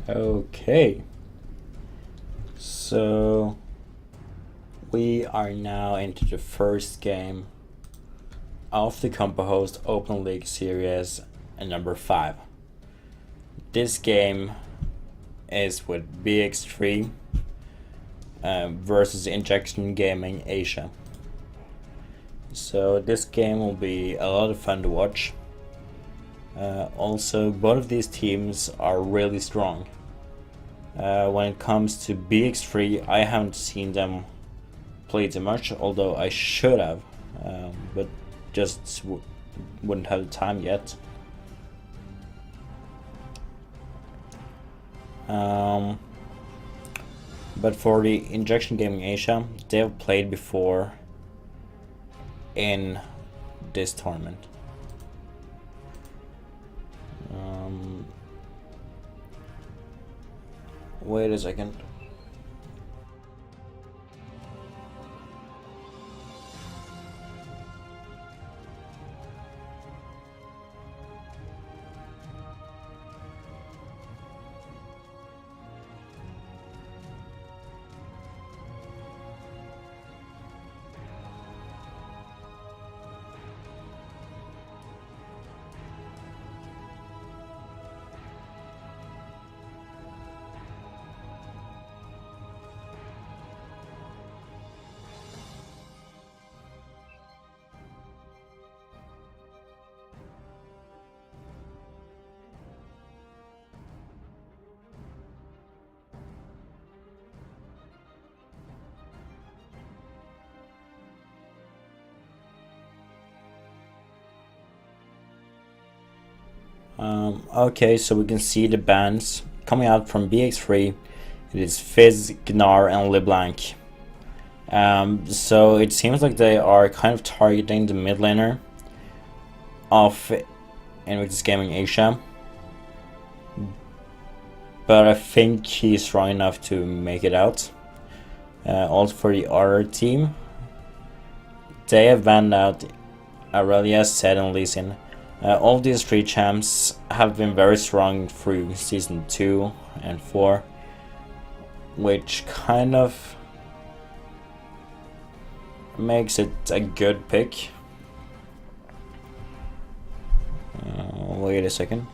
Okay, so we are now into the first game of the Compo Host Open League Series number 5. This game is with BX3 versus Injection Gaming Asia. So this game will be a lot of fun to watch. Also, both of these teams are really strong. When it comes to BX3, I haven't seen them play too much, although I should have, but just wouldn't have the time yet. But for the Injection Gaming Asia, they've played before in this tournament. Wait a second. Okay, so we can see the bans coming out from BX3. It is Fizz, Gnar, and LeBlanc. So it seems like they are kind of targeting the mid laner of Invictus Gaming Asia. But I think he's strong enough to make it out. Also for the other team, they have banned out Aurelia, Zed, and Lee Sin. All these 3 champs have been very strong through Season 2 and 4, which kind of makes it a good pick. Wait a second.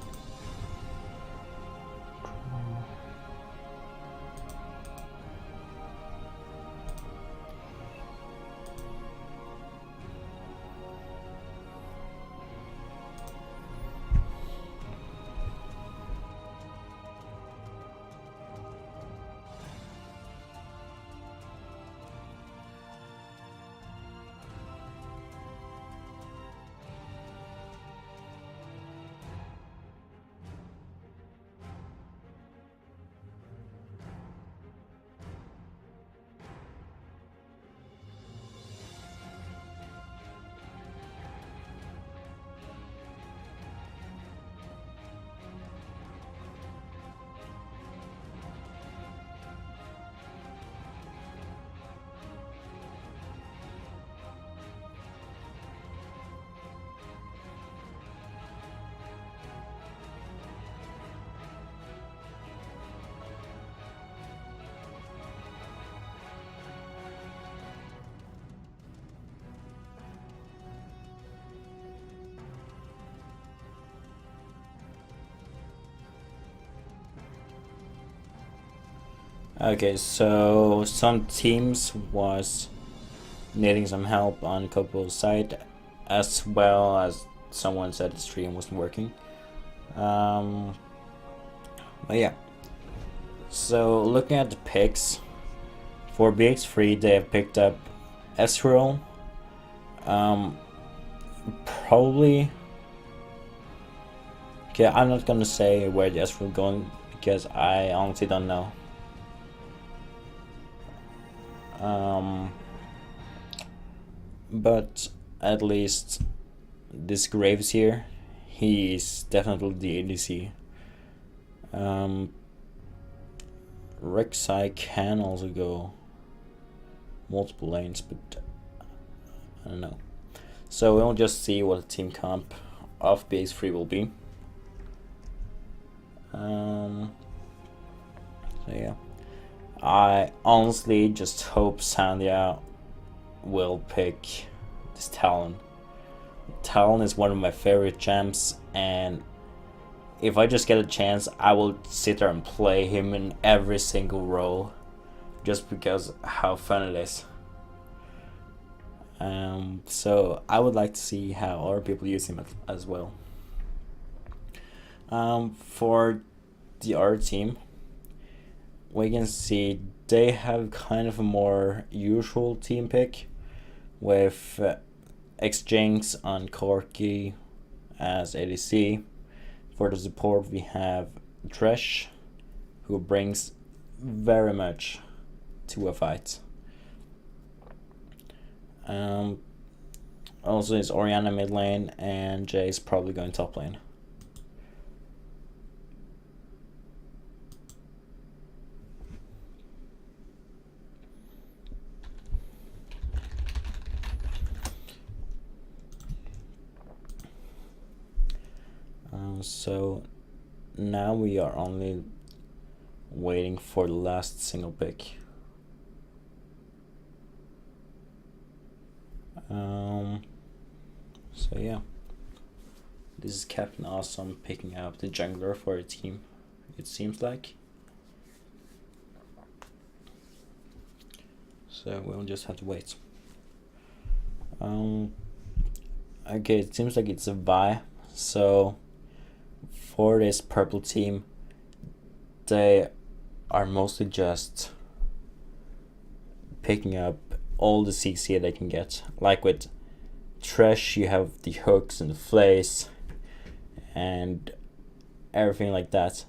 Okay, so some teams was needing some help on Copo's side, as well as someone said the stream wasn't working. But yeah. So looking at the picks for BX3, they have picked up Ezreal. Probably. Okay, I'm not gonna say where the Ezreal going because I honestly don't know. But at least this Graves here, he is definitely the ADC. Rek'Sai can also go multiple lanes, but I don't know. So we'll just see what the team comp of BX3 will be. So yeah, I honestly just hope Sandia will pick this Talon. Talon is one of my favorite champs, and if I just get a chance, I will sit there and play him in every single role, just because how fun it is. So I would like to see how other people use him as well. For the other team, we can see they have kind of a more usual team pick with IGAMz on Corki as ADC. For the support, we have Thresh, who brings very much to a fight. Also, it's Orianna mid lane, and Jay's probably going top lane. So now we are only waiting for the last single pick. So yeah, this is Captain Awesome picking up the jungler for a team, it seems like. So we'll just have to wait. Okay, it seems like it's a bye. So for this purple team, they are mostly just picking up all the CC they can get. Like with Thresh, you have the hooks and the flays and everything like that.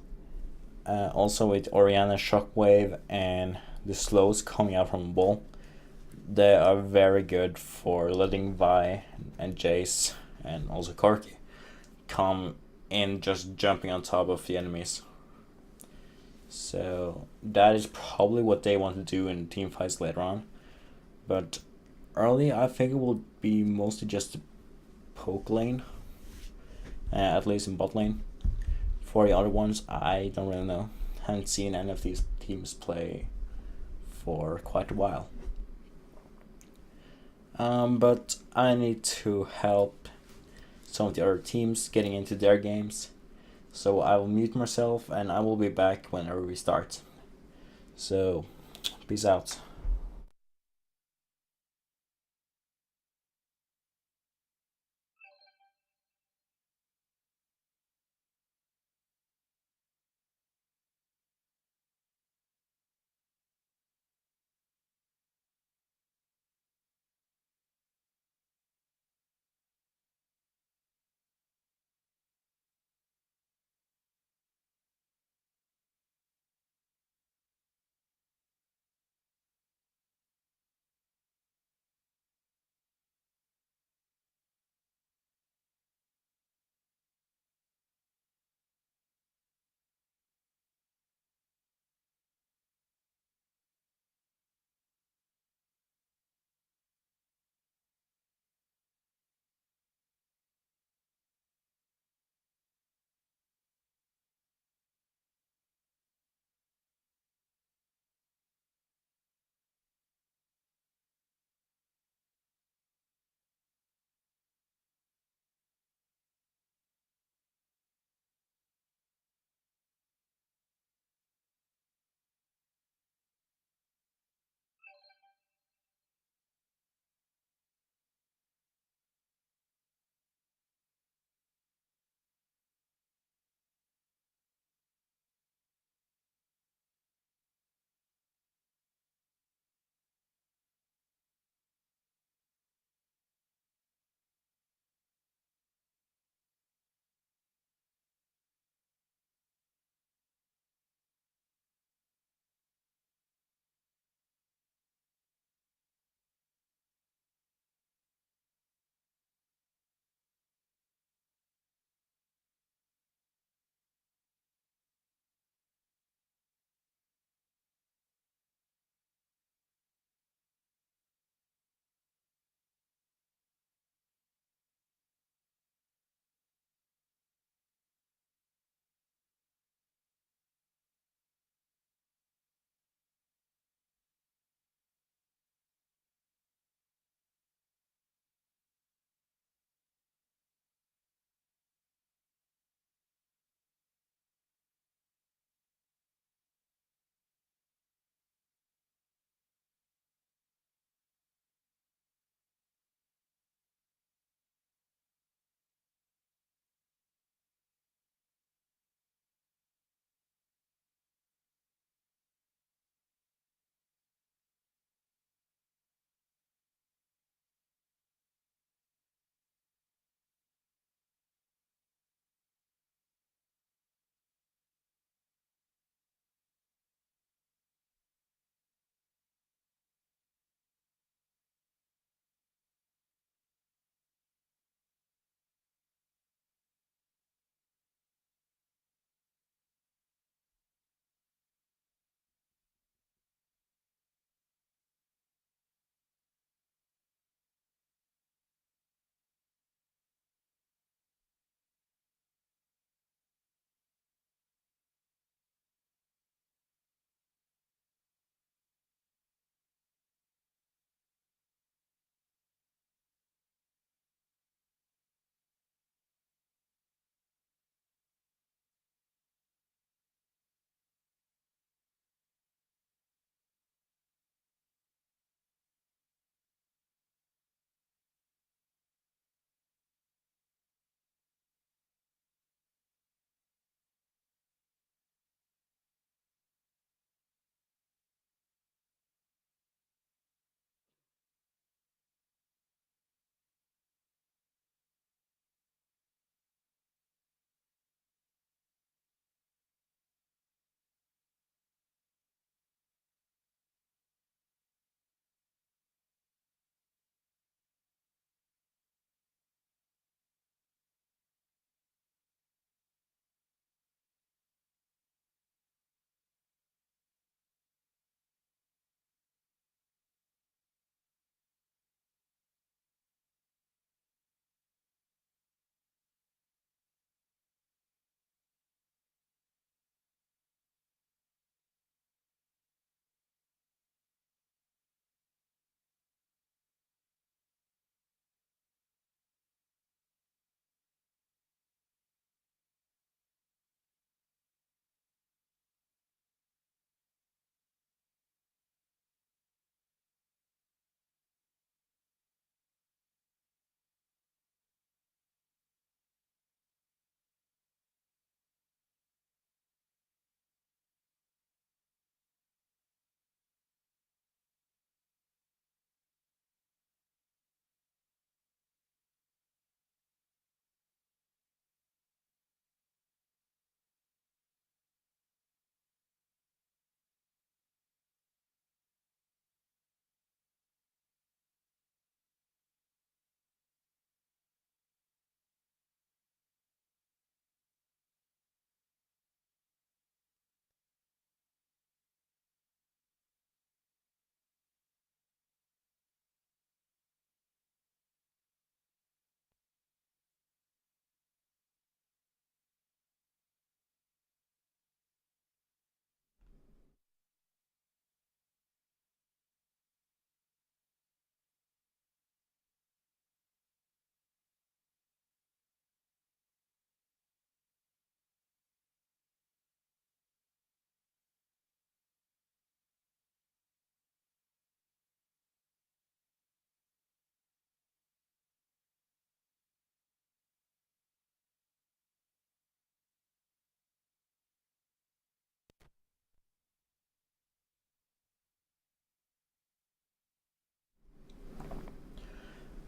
Also with Orianna Shockwave and the slows coming out from the ball, they are very good for letting Vi and Jace and also Corki come in, just jumping on top of the enemies. So that is probably what they want to do in team fights later on. But early, I think it will be mostly just poke lane, at least in bot lane. For the other ones, I don't really know. Haven't seen any of these teams play for quite a while. But I need to help some of the other teams getting into their games. So I will mute myself and I will be back whenever we start. So, peace out.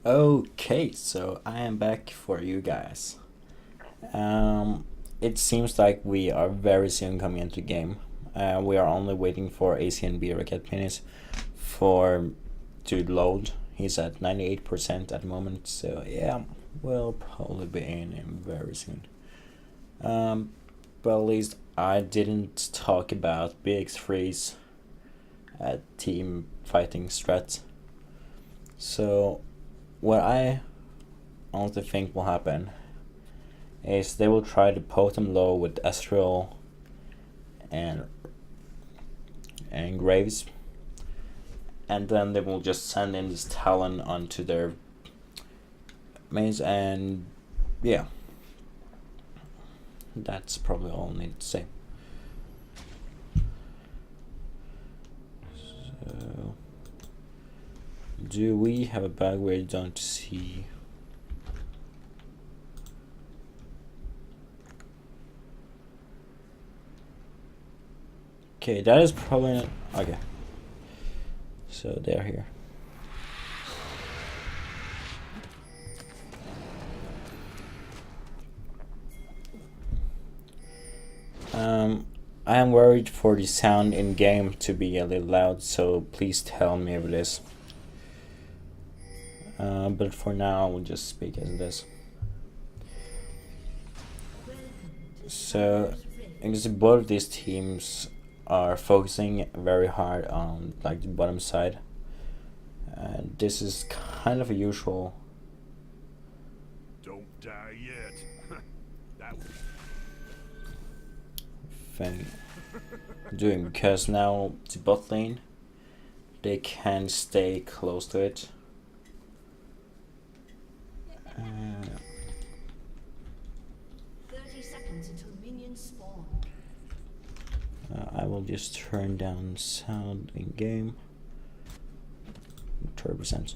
Okay, so I am back for you guys. It seems like we are very soon coming into the game. We are only waiting for AC and B rocket penis for to load. He's at 98% at the moment, so yeah, we'll probably be in him very soon. But at least I didn't talk about BX3's team fighting strat. So what I honestly think will happen is they will try to poke them low with Astral and Graves, and then they will just send in this Talon onto their maze, and yeah, that's probably all I need to say. So, do we have a bag where you don't see? Okay, that is probably not, okay. So they're here. I am worried for the sound in game to be a little loud, so please tell me if it is. But for now, I will just speak as it is. So, I guess both of these teams are focusing very hard on like the bottom side, and this is kind of a usual. Don't die yet. That was thing doing, because now the bot lane, they can stay close to it. 30 seconds until minions spawn. I will just turn down sound in game 30%.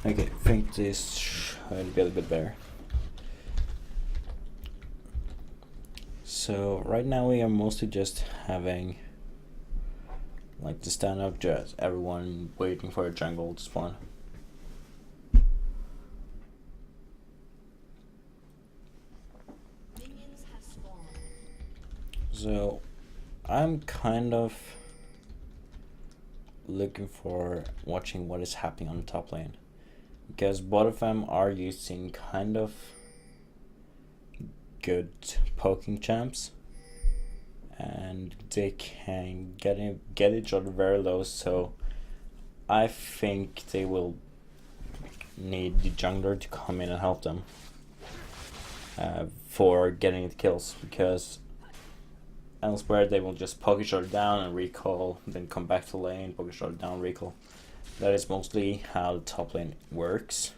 Okay, I think this should be a little bit better. So right now we are mostly just having like the stand up, just everyone waiting for a jungle to spawn. Minions have spawned. So I'm kind of looking for watching what is happening on the top lane, because both of them are using kind of good poking champs, and they can get each other very low, so I think they will need the jungler to come in and help them for getting the kills, because elsewhere they will just poke each other down and recall, then come back to lane, poke each other down, recall. That is mostly how the top lane works.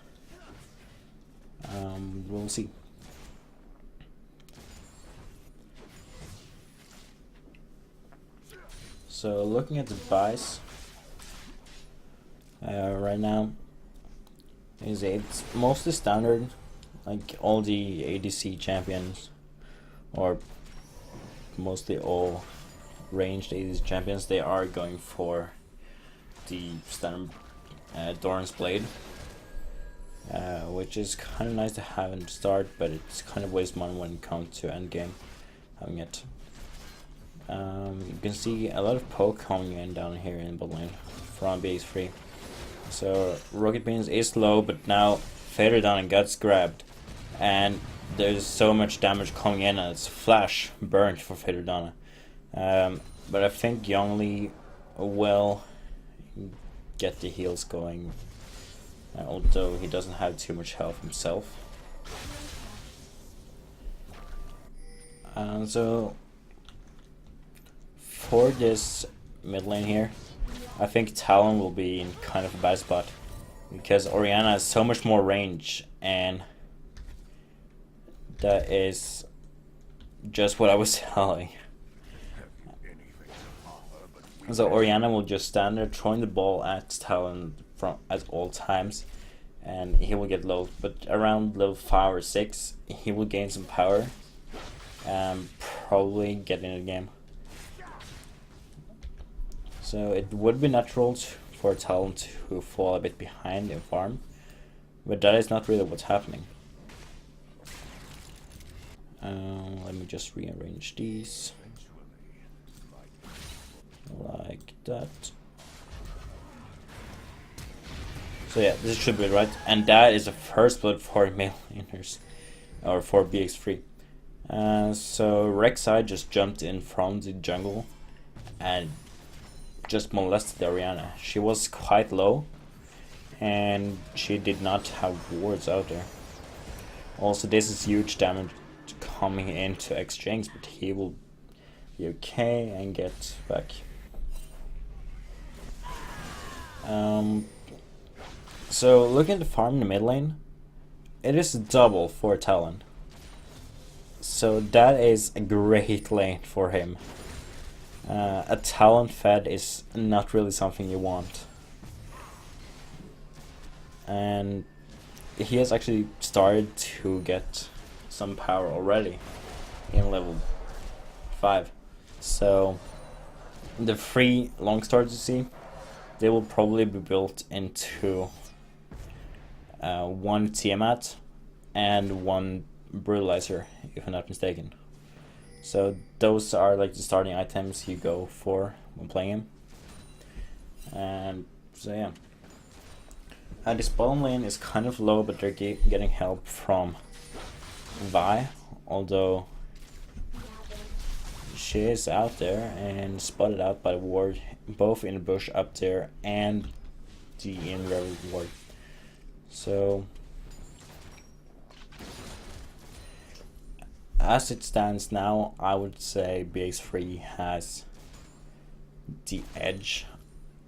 We'll see. So looking at the buys right now, it's mostly standard, like all the ADC champions, or mostly all ranged ADC champions, they are going for the standard Doran's Blade, which is kind of nice to have in the start, but it's kind of waste money when it comes to endgame having it. You can see a lot of poke coming in down here in bot lane from BX3. So Rocket Beans is low, but now Fader down and gets grabbed, and there's so much damage coming in, and it's flash burnt for Fader Donna. But I think Youngly will get the heals going, although he doesn't have too much health himself. So for this mid lane here, I think Talon will be in kind of a bad spot, because Orianna has so much more range, and that is just what I was telling. So Orianna will just stand there throwing the ball at Talon at all times, and he will get low, but around level 5 or 6 he will gain some power and probably get in the game. So it would be natural for Talon to fall a bit behind in farm, But that is not really what's happening. Let me just rearrange these like that. So yeah, this should be right, and that is the first blood for male laners, or for BX3. So Rek'Sai just jumped in from the jungle and just molested Ariana. She was quite low, and she did not have wards out there. Also, this is huge damage coming into IGAMz, but he will be okay and get back. So looking at the farm in the mid lane, it is double for Talon. So that is a great lane for him. A Talon fed is not really something you want. And he has actually started to get some power already in level 5. So the 3 long stars you see, they will probably be built into 1 Tiamat and 1 Brutalizer, if I'm not mistaken. So those are like the starting items you go for when playing him. And so yeah. This bottom lane is kind of low, but they're getting help from Vi, although she is out there and spotted out by the ward, both in the bush up there and the in-river ward. So as it stands now, I would say BX3 has the edge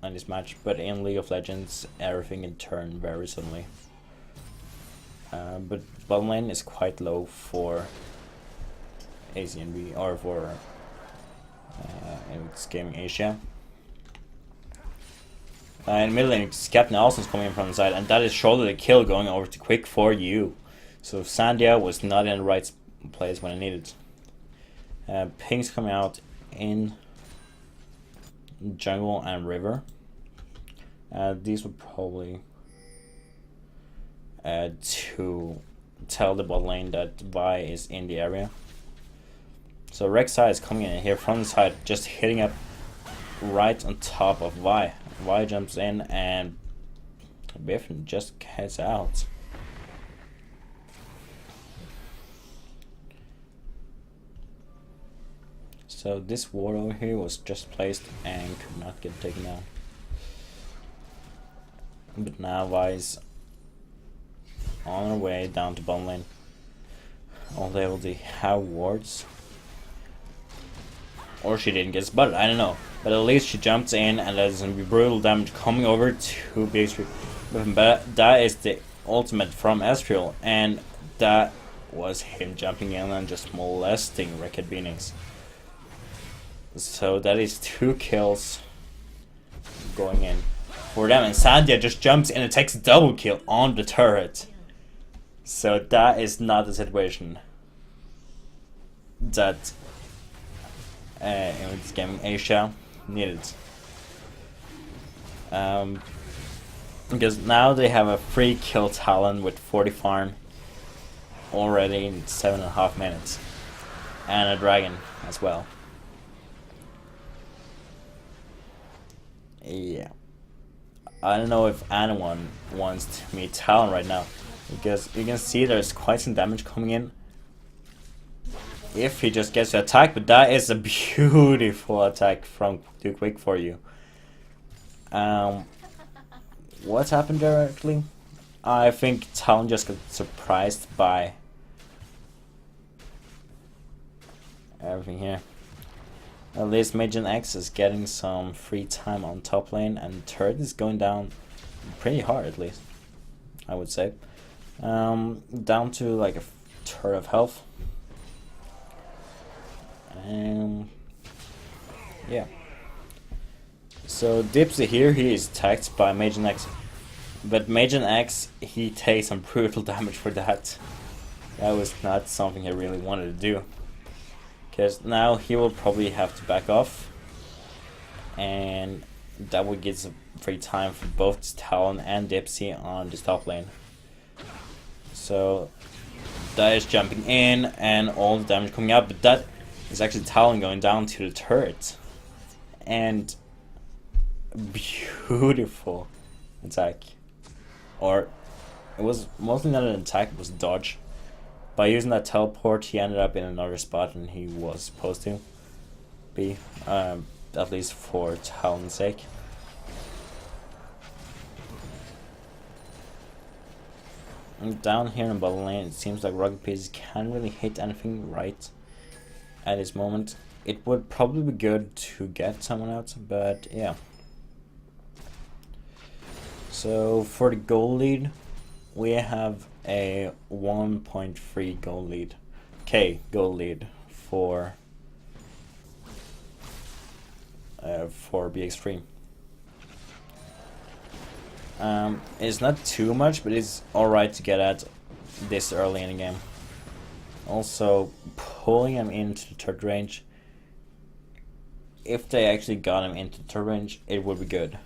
on this match, but in League of Legends everything can turn very suddenly. But bottom lane is quite low for AZNB, or for IGAMz Gaming Asia. In mid lane, Captain Alson's coming in from the side, and that is surely the kill going over to Quick for you. So Sandia was not in the right place when I needed. Pings coming out in jungle and river. These would probably to tell the bot lane that Vi is in the area. So Rek'Sai is coming in here from the side, just hitting up right on top of Vi. Vi jumps in and Biff just gets out. So this ward over here was just placed and could not get taken down. But now Vi's on her way down to bottom lane. Although they have wards. Or she didn't get spotted, I don't know. But at least she jumps in, and there's gonna be brutal damage coming over to BX3. But that is the ultimate from Ezreal, and that was him jumping in and just molesting Wrecked Beanings. So that is 2 kills going in for them, and Sandia just jumps in and takes a double kill on the turret. So that is not the situation that IGAMz Gaming Asia needed. Because now they have a free kill Talon with 40 farm already in 7.5 minutes, and a dragon as well. Yeah, I don't know if anyone wants to meet Talon right now, because you can see there's quite some damage coming in if he just gets to attack, but that is a beautiful attack from Too Quick for you. What happened directly? I think Talon just got surprised by everything here. At least IGAMz is getting some free time on top lane, and turret is going down pretty hard, at least, I would say. Down to like a turret of health. Yeah. So Dipsy here, he is attacked by IGAMz, but IGAMz, he takes some brutal damage for that. That was not something he really wanted to do, because now he will probably have to back off, and that would give some free time for both Talon and Dipsy on this top lane. So that is jumping in and all the damage coming out, but that is actually Talon going down to the turret. And beautiful attack. Or it was mostly not an attack, it was a dodge. By using that teleport, he ended up in another spot than he was supposed to be, at least for Talon's sake. And down here in the bottom lane, it seems like Rocket Pieces can't really hit anything right at this moment. It would probably be good to get someone out, but yeah. So for the goal lead, we have a 1.3 goal lead. Goal lead for BX3. It's not too much, but it's alright to get at this early in the game. Also, pulling him into the third range. If they actually got him into the third range, it would be good.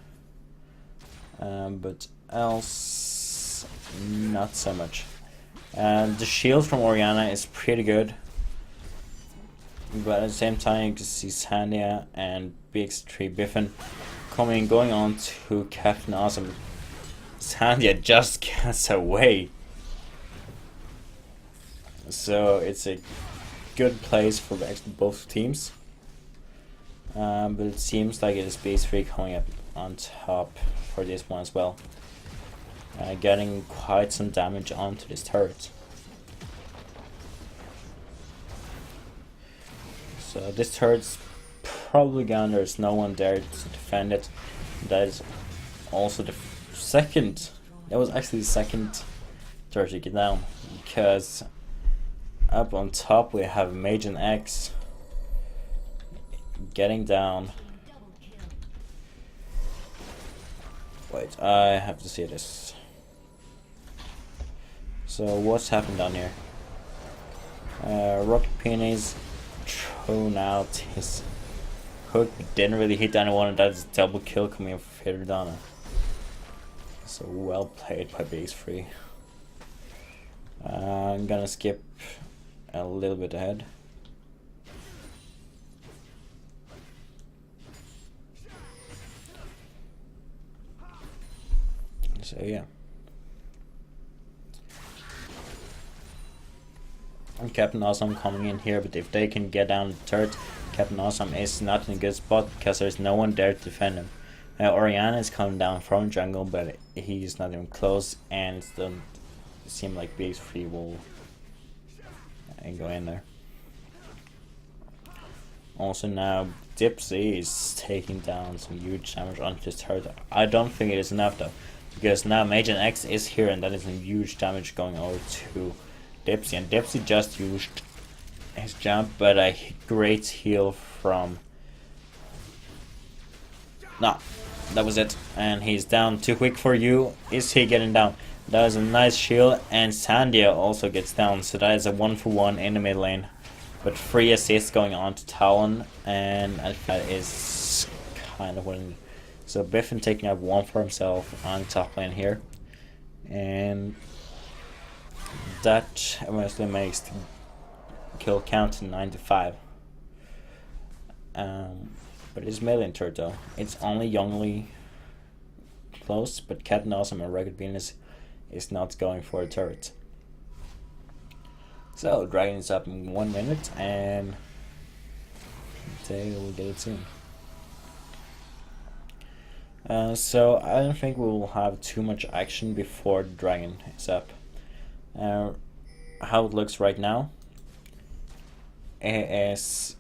But else, not so much. The shield from Orianna is pretty good. But at the same time, you can see Sandia and BX3 Biffin going on to Captain Awesome. Sandia just gets away. So it's a good place for both teams. But it seems like it is BX3 coming up on top for this one as well. Getting quite some damage onto this turret. So this turret's probably gone. There's no one there to defend it. That is also the second. That was actually the second turret to get down, because up on top we have IGAMz getting down. Wait, I have to see this. So what's happened down here? Rocket Peonies thrown out his hook, didn't really hit anyone, and that's a double kill coming from Hirdana. So well played by BX3. I'm gonna skip a little bit ahead. So yeah. And Captain Awesome coming in here, but if they can get down the turret, Captain Awesome is not in a good spot because there's no one there to defend him. Orianna is coming down from jungle, but he's not even close, and it doesn't seem like BX3 will go in there. Also now Dipsy is taking down some huge damage onto this turret. I don't think it is enough though, because now IGAMz is here, and that is some huge damage going over to Dipsy, and Dipsy just used his jump, but a great heal from... No, that was it, and he's down. Too quick for you. Is he getting down? That is a nice shield, and Sandia also gets down, so that is a 1-for-1 in the mid lane. But 3 assists going on to Talon, and that is kind of winning. So Biffin taking up 1 for himself on top lane here, and that eventually makes the kill count to 95. But it's melee turret though. It's only youngly close, but Captain Awesome and Rugged Venus is not going for a turret. So Dragon is up in 1 minute, and they will get it soon. So I don't think we will have too much action before the Dragon is up. How it looks right now is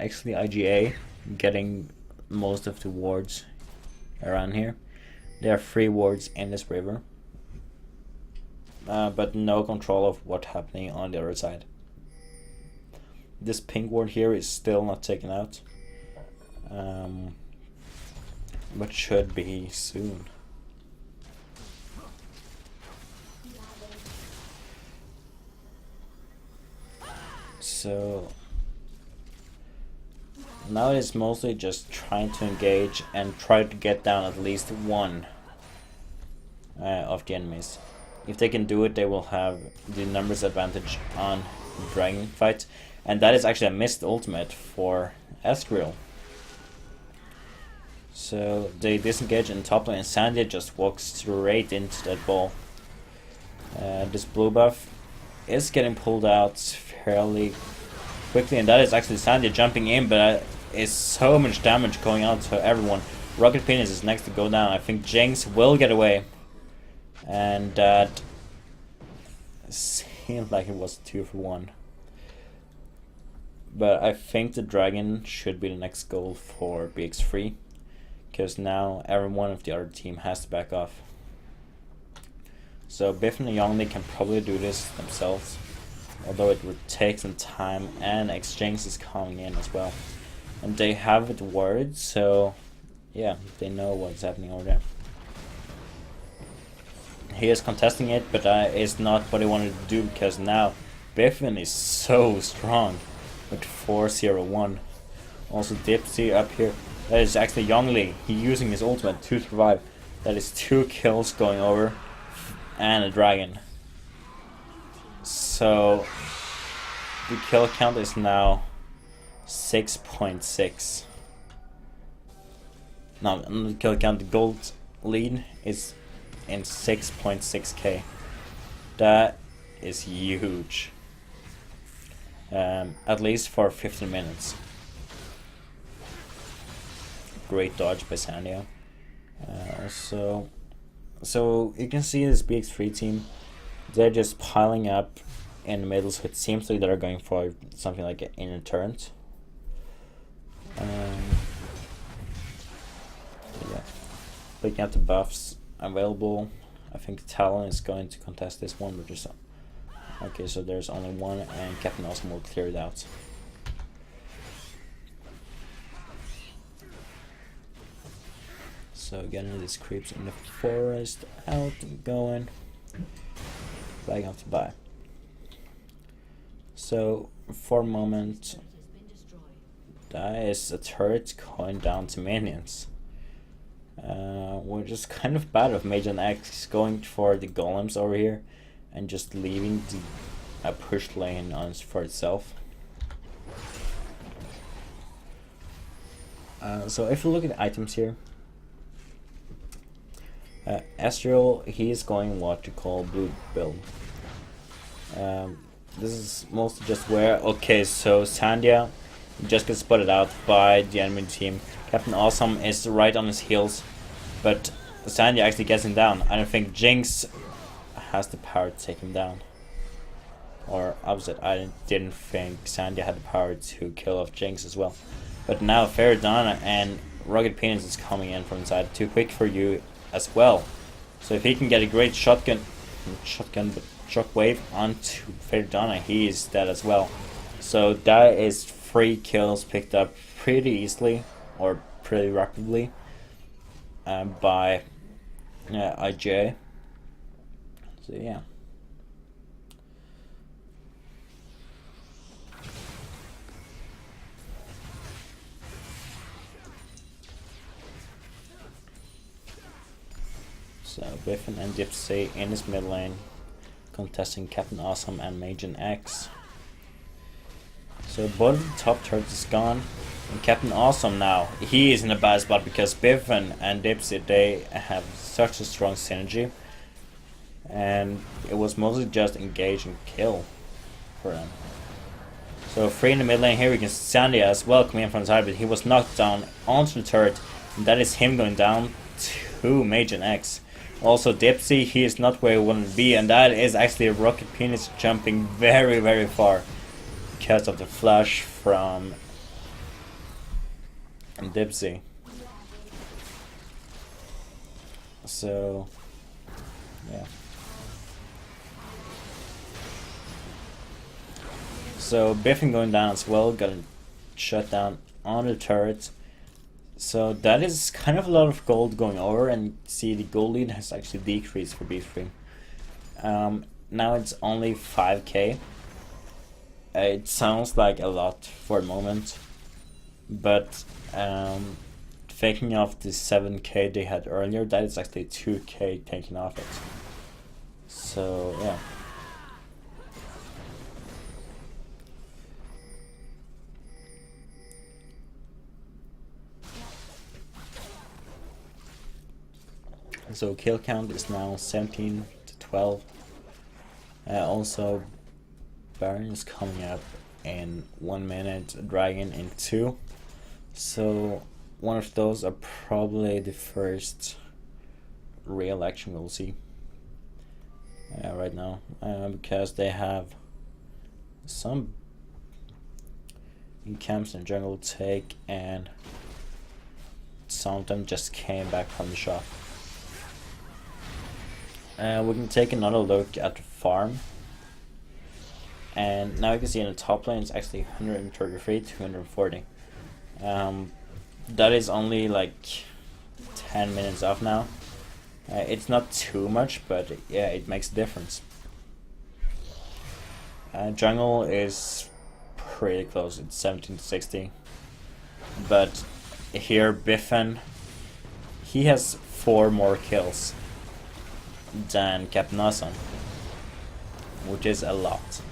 actually IGA getting most of the wards around here. There are 3 wards in this river, but no control of what's happening on the other side. This pink ward here is still not taken out, but should be soon. So now it is mostly just trying to engage and try to get down at least one of the enemies. if they can do it, they will have the numbers advantage on the dragon fight, and that is actually a missed ultimate for Ezreal. So they disengage in top lane, and Sandy just walks straight into that ball. This blue buff is getting pulled out fairly quickly, and that is actually Sandy jumping in, but is so much damage going out to everyone. Rocket Penis is next to go down. I think Jinx will get away, and that seemed like it was 2 for 1. But I think the dragon should be the next goal for BX3, because now every one of the other team has to back off. So Biff and Yongli can probably do this themselves, although it would take some time, and Exchange is coming in as well. And they have it word, so yeah, they know what's happening over there. He is contesting it, but it's not what he wanted to do, because now Biffin is so strong with 4-0-1. Also Dipsy up here. That is actually Yongli. He using his ultimate to survive. That is 2 kills going over and a dragon. So the kill count is now 6.6. No, the kill count, the gold lead is in 6.6k. That is huge. At least for 15 minutes. Great dodge by Sandia. Also, so you can see this BX3 team, they're just piling up in the middle, so it seems like they're going for something like an inner turret. Yeah. Looking at the buffs available, I think Talon is going to contest this one, but just okay, so there's only one, and Captain Awesome will clear it out. So getting these creeps in the forest out and going. Flag out to buy. So for a moment, that is a turret going down to minions. Which is kind of bad of Mage and X going for the golems over here and just leaving the push lane on for itself. So if you look at the items here, Ezreal, he is going what you call blue build. This is mostly just where, okay, so Sandia just gets spotted out by the enemy team. Captain Awesome is right on his heels, but Sandia actually gets him down. I don't think Jinx has the power to take him down. Or opposite, I didn't think Sandia had the power to kill off Jinx as well. But now Faradana and Rugged Penis is coming in from inside. Too quick for you as well. So if he can get a great shotgun but shockwave onto Faradana, he is dead as well. So that is 3 kills picked up pretty easily, or pretty rapidly, by IGA. So yeah. So Biffin and Dipsy in his mid lane, contesting Captain Awesome and Mage and X. So both of the top turrets is gone, and Captain Awesome now, he is in a bad spot because Biffin and Dipsy, they have such a strong synergy, and it was mostly just engage and kill for them. So 3 in the mid lane here, we can see Sandia as well coming in from the side, but he was knocked down onto the turret, and that is him going down to Mage and X. Also Dipsy, he is not where he wanted to be, and that is actually a Rocket Penis jumping very, very far because of the flash from Dipsy. So yeah. So Biffin going down as well, got a shut down on the turret. So that is kind of a lot of gold going over, and see the gold lead has actually decreased for B3. Now it's only 5k. It sounds like a lot for a moment, but taking off the 7k they had earlier, that is actually 2k taken off it. So yeah. So kill count is now 17 to 12. Also, Baron is coming up in 1 minute, Dragon in 2. So one of those are probably the first real action we'll see right now, because they have some IGAMz and jungle take, and some of them just came back from the shop. We can take another look at the farm, and now you can see in the top lane it's actually 133 to 240. That is only like 10 minutes off now. It's not too much, but yeah, it makes a difference. Jungle is pretty close, it's 17 to 60. But here Biffen, he has 4 more kills than Captain Awesome, which is a lot.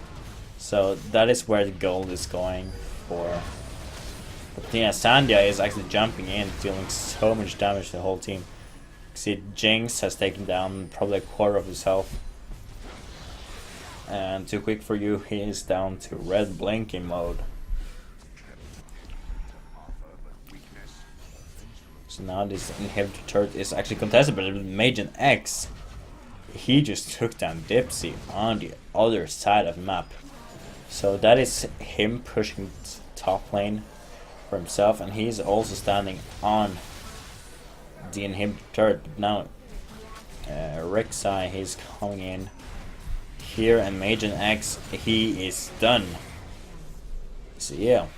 So that is where the gold is going for. But yeah, Sandia is actually jumping in, dealing so much damage to the whole team. See, Jinx has taken down probably a quarter of his health. And too quick for you, he is down to red blinking mode. So now this inhibitor turret is actually contested, but Magen X, he just took down Dipsy on the other side of the map. So that is him pushing top lane for himself, and he's also standing on the inhibitor turret. Now Rek'Sai, he's coming in here, and Magen X, he is done. So yeah,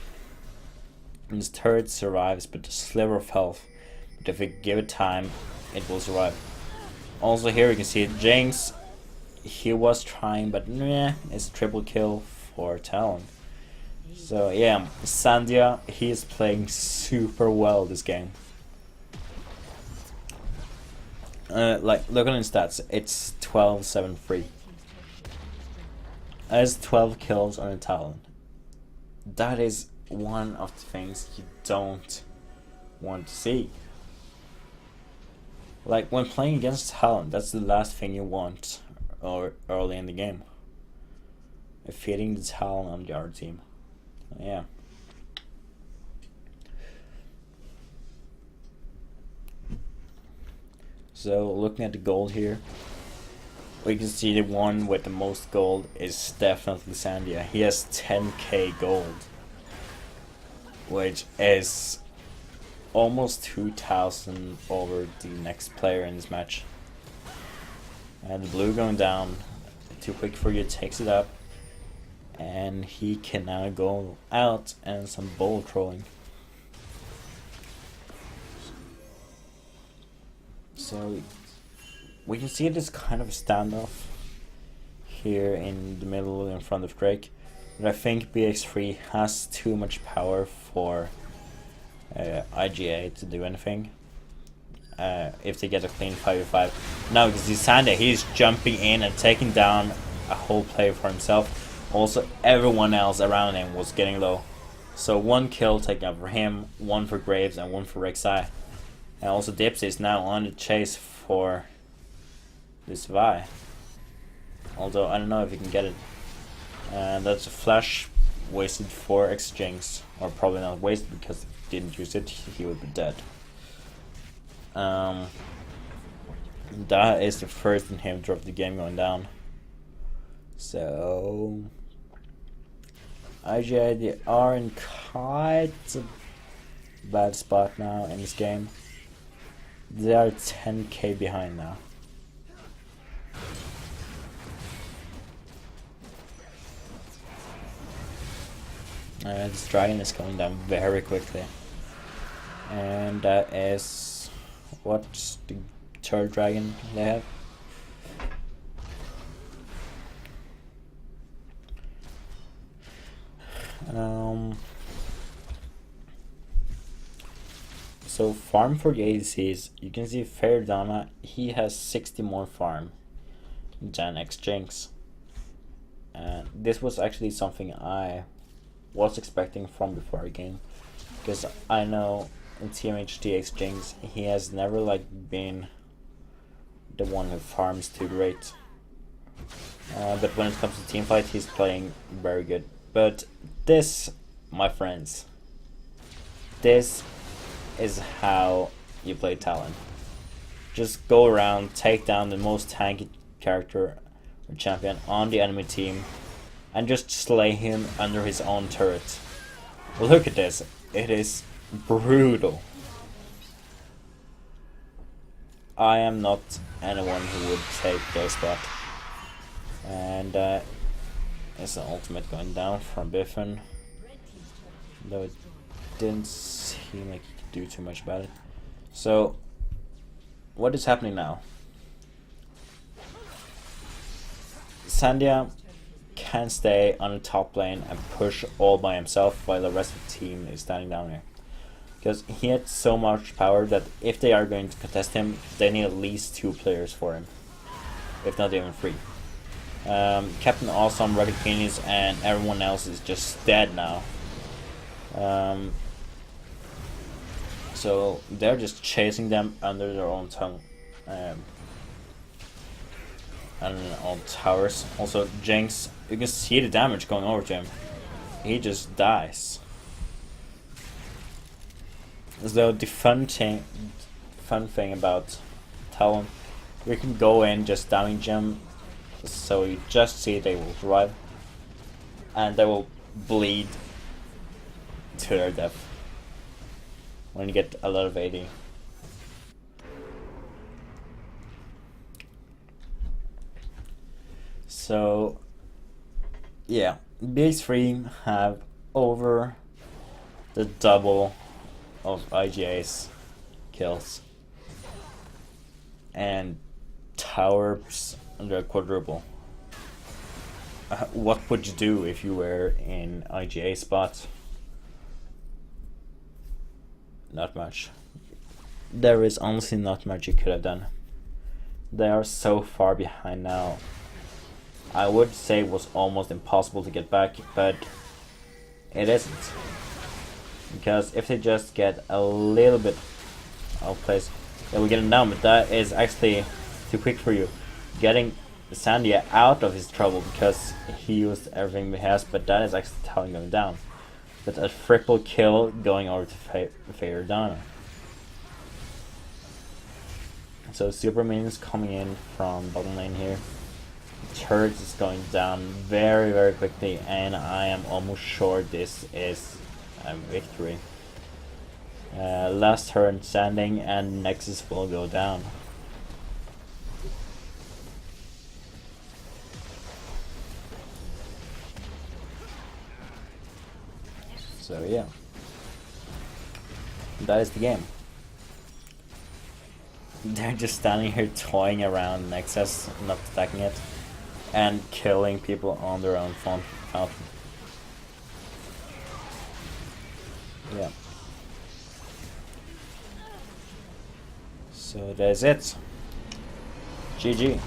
and this turret survives, but a sliver of health. But if we give it time, it will survive. Also here you can see Jinx, he was trying, but nah, it's a triple kill for Talon. So yeah, Sandia, he is playing super well this game. Like, look at his stats, it's 12-7-3. Has 12 kills on a Talon. That is one of the things you don't want to see. Like, when playing against Talon, that's the last thing you want or early in the game. Feeding the Talon on the other team. Yeah. So looking at the gold here, we can see the one with the most gold is definitely Sandia. He has 10k gold, which is almost 2,000 over the next player in this match. And the blue going down, too quick for you, takes it up, and he can now go out and some ball trolling. So we can see this kind of standoff here in the middle in front of Drake, but I think BX3 has too much power for IGA to do anything. If they get a clean 5v5. Now you can see Sandia, he's jumping in and taking down a whole player for himself. Also everyone else around him was getting low. So 1 kill taken out for him, 1 for Graves and 1 for Rek'Sai. And also Dipsy is now on the chase for this Vi. Although I don't know if he can get it. And that's a flash wasted for X-Jinx. Or probably not wasted, because if he didn't use it, he would be dead. That is the first inhibitor of the game going down. So IGA, they are in quite a bad spot now in this game. They are 10k behind now. This dragon is going down very quickly. And that is what's the third dragon they have. So farm for the ADCs, you can see Fairdana, he has 60 more farm. than IGAMz. And this was actually something I was expecting from before the game, because I know in TMHD IGAMz he has never like been the one who farms too great. But when it comes to teamfight, he's playing very good. But this, my friends, this is how you play Talon. Just go around, take down the most tanky character or champion on the enemy team, and just slay him under his own turret. Look at this, it is brutal. I am not anyone who would take their spot. And it's an ultimate going down from Biffen, though it didn't seem like he could do too much about it. So, what is happening now? Sandia can stay on the top lane and push all by himself while the rest of the team is standing down here. Because he had so much power that if they are going to contest him, they need at least 2 players for him, if not even 3. Captain Awesome, Rocket Penis, and everyone else is just dead now. So they're just chasing them under their own tongue. And on towers. Also, Jinx, you can see the damage going over to him. He just dies. So the fun thing about Talon, we can go in, just damage them, so you just see they will survive, and they will bleed to their death when you get a lot of AD. So yeah, BX3 have over the double of IGA's kills, and towers under a quadruple. What would you do if you were in IGA spot? Not much. There is honestly not much you could have done. They are so far behind now. I would say it was almost impossible to get back, but it isn't. Because if they just get a little bit out of place, they will get him down, but that is actually too quick for you. Getting Sandia out of his trouble because he used everything he has, but that is actually telling him down. But a triple kill going over to Fairdana. So super minions coming in from bottom lane here. Turret is going down very, very quickly, and I am almost sure this is a victory. Last turn standing, and Nexus will go down. So yeah, that is the game. They're just standing here toying around Nexus, not attacking it, and killing people on their own fountain. Yeah. So that's it. GG.